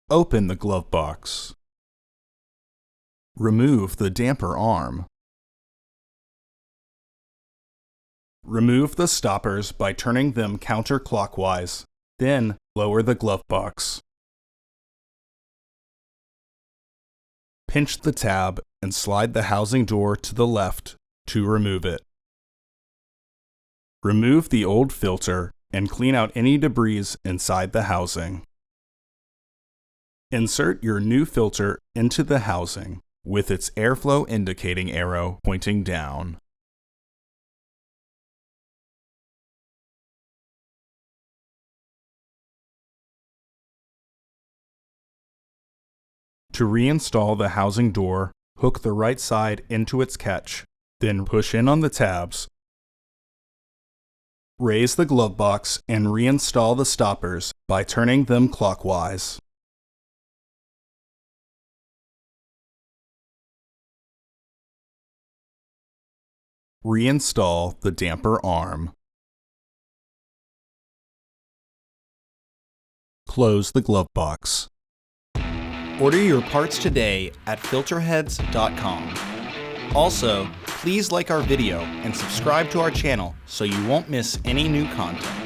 Open the glove box. Remove the damper arm. Remove the stoppers by turning them counterclockwise, then lower the glove box. Pinch the tab and slide the housing door to the left to remove it. Remove the old filter and clean out any debris inside the housing. Insert your new filter into the housing with its airflow indicating arrow pointing down. To reinstall the housing door, hook the right side into its catch, then push in on the tabs. Raise the glove box and reinstall the stoppers by turning them clockwise. Reinstall the damper arm. Close the glove box. Order your parts today at filterheads.com. Also, please like our video and subscribe to our channel so you won't miss any new content.